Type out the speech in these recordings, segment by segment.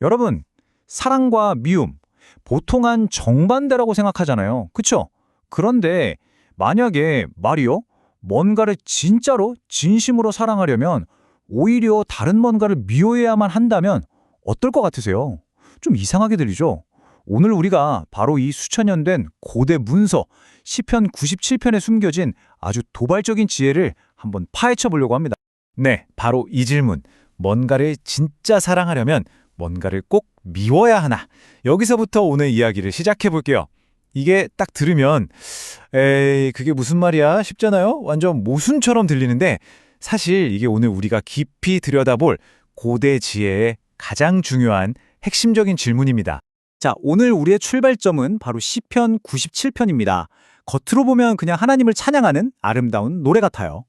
여러분, 사랑과 미움, 보통 한 정반대라고 생각하잖아요. 그쵸? 그런데 만약에 말이요, 뭔가를 진짜로 진심으로 사랑하려면 오히려 다른 뭔가를 미워해야만 한다면 어떨 것 같으세요? 좀 이상하게 들리죠? 오늘 우리가 바로 이 수천 년 된 고대 문서 시편 97편에 숨겨진 아주 도발적인 지혜를 한번 파헤쳐 보려고 합니다. 네, 바로 이 질문. 뭔가를 진짜 사랑하려면 뭔가를 꼭 미워야 하나? 여기서부터 오늘 이야기를 시작해 볼게요. 이게 딱 들으면 에이, 그게 무슨 말이야? 싶잖아요? 완전 모순처럼 들리는데 사실 이게 오늘 우리가 깊이 들여다볼 고대 지혜의 가장 중요한 핵심적인 질문입니다. 자, 오늘 우리의 출발점은 바로 시편 97편입니다. 겉으로 보면 그냥 하나님을 찬양하는 아름다운 노래 같아요.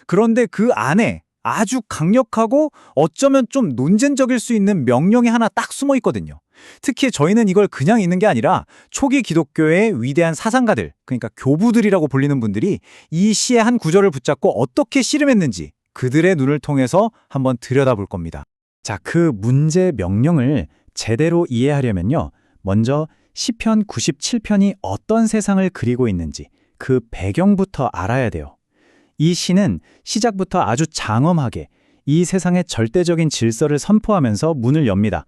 그런데 그 안에 아주 강력하고 어쩌면 좀 논쟁적일 수 있는 명령이 하나 딱 숨어 있거든요. 특히 저희는 이걸 그냥 읽는 게 아니라 초기 기독교의 위대한 사상가들, 그러니까 교부들이라고 불리는 분들이 이 시의 한 구절을 붙잡고 어떻게 씨름했는지 그들의 눈을 통해서 한번 들여다볼 겁니다. 자, 그 문제 명령을 제대로 이해하려면요. 먼저 시편 97편이 어떤 세상을 그리고 있는지 그 배경부터 알아야 돼요. 이 시는 시작부터 아주 장엄하게 이 세상의 절대적인 질서를 선포하면서 문을 엽니다.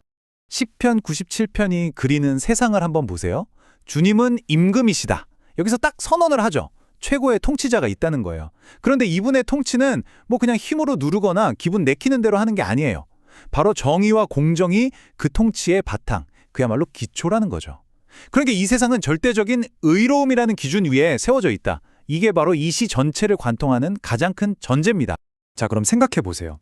시편 97편이 그리는 세상을 한번 보세요. 주님은 임금이시다. 여기서 딱 선언을 하죠. 최고의 통치자가 있다는 거예요. 그런데 이분의 통치는 뭐 그냥 힘으로 누르거나 기분 내키는 대로 하는 게 아니에요. 바로 정의와 공정이 그 통치의 바탕, 그야말로 기초라는 거죠. 그러니까 이 세상은 절대적인 의로움이라는 기준 위에 세워져 있다. 이게 바로 이 시 전체를 관통하는 가장 큰 전제입니다. 자, 그럼 생각해 보세요.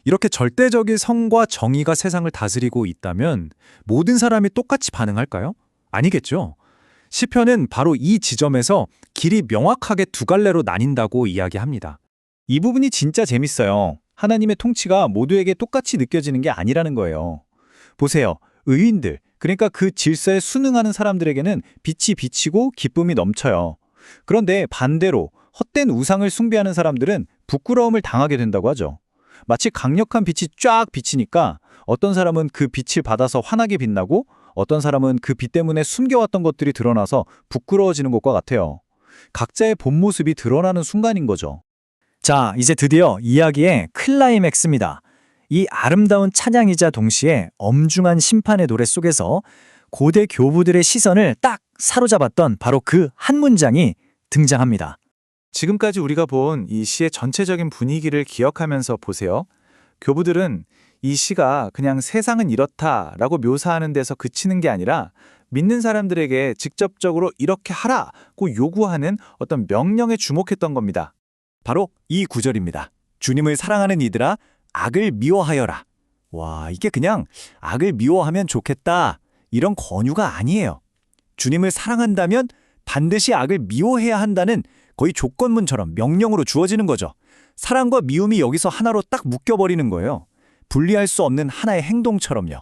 이렇게 절대적인 성과 정의가 세상을 다스리고 있다면 모든 사람이 똑같이 반응할까요? 아니겠죠. 시편은 바로 이 지점에서 길이 명확하게 두 갈래로 나뉜다고 이야기합니다. 이 부분이 진짜 재밌어요. 하나님의 통치가 모두에게 똑같이 느껴지는 게 아니라는 거예요. 보세요. 의인들, 그러니까 그 질서에 순응하는 사람들에게는 빛이 비치고 기쁨이 넘쳐요. 그런데 반대로 헛된 우상을 숭배하는 사람들은 부끄러움을 당하게 된다고 하죠. 마치 강력한 빛이 쫙 비치니까 어떤 사람은 그 빛을 받아서 환하게 빛나고 어떤 사람은 그 빛 때문에 숨겨왔던 것들이 드러나서 부끄러워지는 것과 같아요. 각자의 본 모습이 드러나는 순간인 거죠. 자, 이제 드디어 이야기의 클라이맥스입니다. 이 아름다운 찬양이자 동시에 엄중한 심판의 노래 속에서 고대 교부들의 시선을 딱 사로잡았던 바로 그 한 문장이 등장합니다. 지금까지 우리가 본 이 시의 전체적인 분위기를 기억하면서 보세요. 교부들은 이 시가 그냥 세상은 이렇다라고 묘사하는 데서 그치는 게 아니라 믿는 사람들에게 직접적으로 이렇게 하라고 요구하는 어떤 명령에 주목했던 겁니다. 바로 이 구절입니다. 주님을 사랑하는 이들아, 악을 미워하여라. 와, 이게 그냥 악을 미워하면 좋겠다, 이런 권유가 아니에요. 주님을 사랑한다면 반드시 악을 미워해야 한다는 거의 조건문처럼 명령으로 주어지는 거죠. 사랑과 미움이 여기서 하나로 딱 묶여버리는 거예요. 분리할 수 없는 하나의 행동처럼요.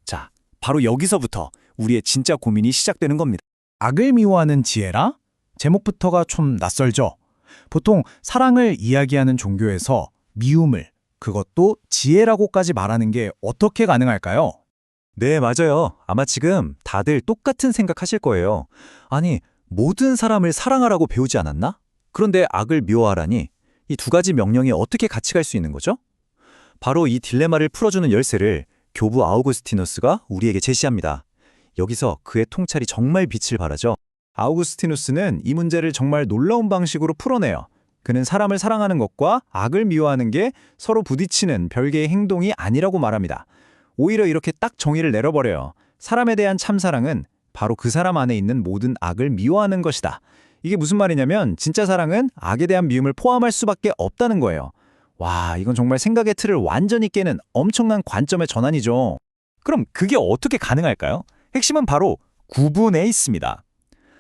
자, 바로 여기서부터 우리의 진짜 고민이 시작되는 겁니다. 악을 미워하는 지혜라? 제목부터가 좀 낯설죠? 보통 사랑을 이야기하는 종교에서 미움을, 그것도 지혜라고까지 말하는 게 어떻게 가능할까요? 네, 맞아요. 아마 지금 다들 똑같은 생각하실 거예요. 아니, 모든 사람을 사랑하라고 배우지 않았나? 그런데 악을 미워하라니 이 두 가지 명령이 어떻게 같이 갈 수 있는 거죠? 바로 이 딜레마를 풀어주는 열쇠를 교부 아우구스티누스가 우리에게 제시합니다. 여기서 그의 통찰이 정말 빛을 발하죠. 아우구스티누스는 이 문제를 정말 놀라운 방식으로 풀어내요. 그는 사람을 사랑하는 것과 악을 미워하는 게 서로 부딪히는 별개의 행동이 아니라고 말합니다. 오히려 이렇게 딱 정의를 내려버려요. 사람에 대한 참사랑은 바로 그 사람 안에 있는 모든 악을 미워하는 것이다. 이게 무슨 말이냐면 진짜 사랑은 악에 대한 미움을 포함할 수밖에 없다는 거예요. 와, 이건 정말 생각의 틀을 완전히 깨는 엄청난 관점의 전환이죠. 그럼 그게 어떻게 가능할까요? 핵심은 바로 구분에 있습니다.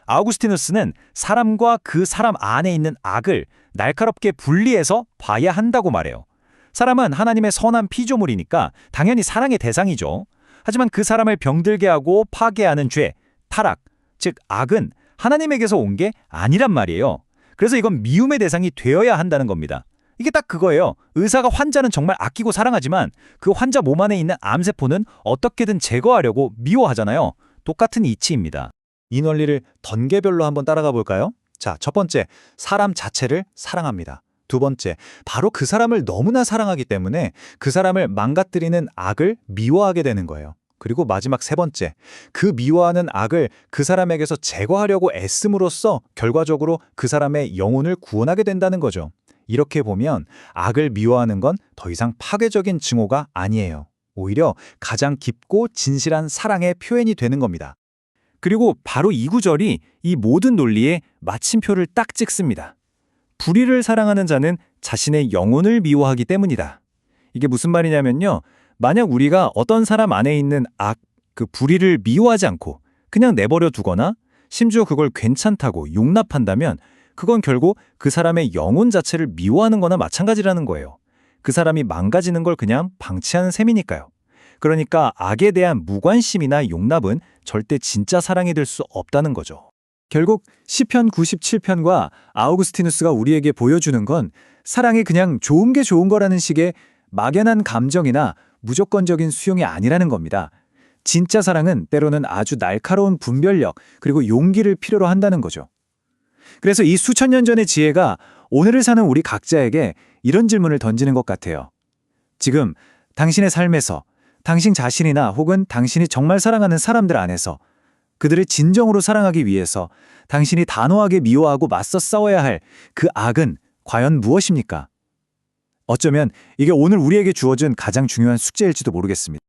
아우구스티누스는 사람과 그 사람 안에 있는 악을 날카롭게 분리해서 봐야 한다고 말해요. 사람은 하나님의 선한 피조물이니까 당연히 사랑의 대상이죠. 하지만 그 사람을 병들게 하고 파괴하는 죄, 타락, 즉 악은 하나님에게서 온 게 아니란 말이에요. 그래서 이건 미움의 대상이 되어야 한다는 겁니다. 이게 딱 그거예요. 의사가 환자는 정말 아끼고 사랑하지만 그 환자 몸 안에 있는 암세포는 어떻게든 제거하려고 미워하잖아요. 똑같은 이치입니다. 이 논리를 단계별로 한번 따라가 볼까요? 자, 첫 번째, 사람 자체를 사랑합니다. 두 번째, 바로 그 사람을 너무나 사랑하기 때문에 그 사람을 망가뜨리는 악을 미워하게 되는 거예요. 그리고 마지막 세 번째, 그 미워하는 악을 그 사람에게서 제거하려고 애씀으로써 결과적으로 그 사람의 영혼을 구원하게 된다는 거죠. 이렇게 보면 악을 미워하는 건 더 이상 파괴적인 증오가 아니에요. 오히려 가장 깊고 진실한 사랑의 표현이 되는 겁니다. 그리고 바로 이 구절이 이 모든 논리에 마침표를 딱 찍습니다. 불의를 사랑하는 자는 자신의 영혼을 미워하기 때문이다. 이게 무슨 말이냐면요. 만약 우리가 어떤 사람 안에 있는 악, 그 불의를 미워하지 않고 그냥 내버려 두거나 심지어 그걸 괜찮다고 용납한다면 그건 결국 그 사람의 영혼 자체를 미워하는 거나 마찬가지라는 거예요. 그 사람이 망가지는 걸 그냥 방치하는 셈이니까요. 그러니까 악에 대한 무관심이나 용납은 절대 진짜 사랑이 될 수 없다는 거죠. 결국 시편 97편과 아우구스티누스가 우리에게 보여주는 건 사랑이 그냥 좋은 게 좋은 거라는 식의 막연한 감정이나 무조건적인 수용이 아니라는 겁니다. 진짜 사랑은 때로는 아주 날카로운 분별력 그리고 용기를 필요로 한다는 거죠. 그래서 이 수천 년 전의 지혜가 오늘을 사는 우리 각자에게 이런 질문을 던지는 것 같아요. 지금 당신의 삶에서 당신 자신이나 혹은 당신이 정말 사랑하는 사람들 안에서 그들을 진정으로 사랑하기 위해서 당신이 단호하게 미워하고 맞서 싸워야 할 그 악은 과연 무엇입니까? 어쩌면 이게 오늘 우리에게 주어진 가장 중요한 숙제일지도 모르겠습니다.